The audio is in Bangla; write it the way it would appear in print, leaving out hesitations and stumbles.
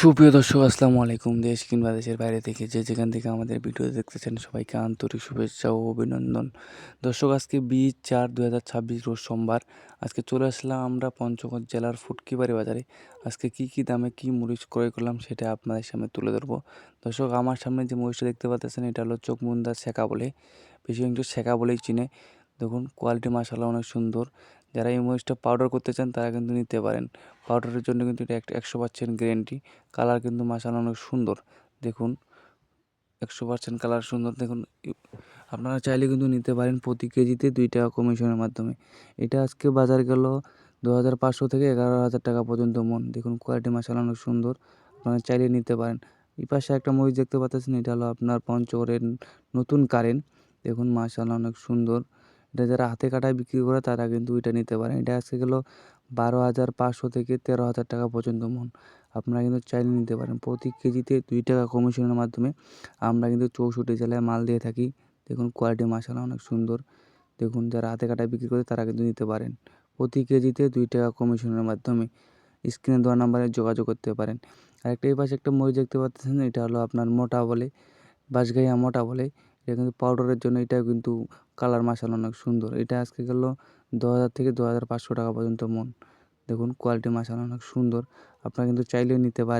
সুপ্রিয় দর্শক আসসালামু আলাইকুম। দেশ কিংবা দেশের বাইরে থেকে যে যেখান থেকে আমাদের ভিডিও দেখতেছেন সবাইকে আন্তরিক শুভেচ্ছা ও অভিনন্দন। দর্শক আজকে 20/4/2026 রোজ সোমবার। আজকে চলে আসলাম আমরা পঞ্চগড় জেলার ফুটকিবাড়ি বাজারে। আজকে কী দামে কী মরিচ ক্রয় করলাম সেটা আপনাদের সামনে তুলে ধরবো। দর্শক আমার সামনে যে মরিচটা দেখতে পাচ্ছেন এটা হলো চোখমুন্দা ছেঁকা বলে, বেশি কিন্তু ছেঁকা বলেই চিনে। দেখুন কোয়ালিটি মাশাআল্লাহ অনেক সুন্দর। যারা এই মরিচটা পাউডার করতে চান তারা কিন্তু নিতে পারেন। পাউডারের জন্য কিন্তু এটা 100% গ্যারান্টি। কালার কিন্তু মাশাআল্লাহ অনেক সুন্দর। দেখুন 100% কালার সুন্দর। দেখুন আপনারা চাইলে কিন্তু নিতে পারেন প্রতি কেজিতে 2 টাকা কমিশনের মাধ্যমে। এটা আজকে বাজার গেল 2500 থেকে 11,000 টাকা পর্যন্ত মন। দেখুন কোয়ালিটি মাশাআল্লাহ অনেক সুন্দর। আপনারা চাইলে নিতে পারেন। এই পাশে একটা মরিচ দেখতে পাচ্ছেন, এটা হলো আপনার পঞ্চগড়ের নতুন কারেন্ট। দেখুন মাশাআল্লাহ অনেক সুন্দর। এটা যারা হাতে কাটায় বিক্রি করে তারা কিন্তু এটা নিতে পারেন। এটা আজকে গেল 12,500 থেকে 13,000 টাকা পর্যন্ত মন। আপনারা কিন্তু চাইলে নিতে পারেন। প্রতি কেজিতে 2 টাকা কমিশনের মাধ্যমে আমরা কিন্তু 64 জেলায় মাল দিয়ে থাকি। দেখুন কোয়ালিটি মাশাআল্লাহ অনেক সুন্দর। দেখুন যারা হাতে কাটায় বিক্রি করে তারা কিন্তু নিতে পারেন। প্রতি কেজিতে 2 টাকা কমিশনের মাধ্যমে স্ক্রিনে দেওয়া নাম্বারে যোগাযোগ করতে পারেন। আরেকটা এই পাশে একটা মরিচ দেখতে পাচ্ছেন, এটা হলো আপনার মোটা বলে, বাঁশগাইয়া মোটা বলে। এটা কিন্তু পাউডারের জন্য, এটাও কিন্তু কালার মাশাআল্লাহ অনেক সুন্দর। এটা আজকে গেল 10,000 থেকে 2,500 টাকা পর্যন্ত মন। দেখুন কোয়ালিটি মাশাআল্লাহ অনেক সুন্দর। আপনারা কিন্তু চাইলেও নিতে পারেন।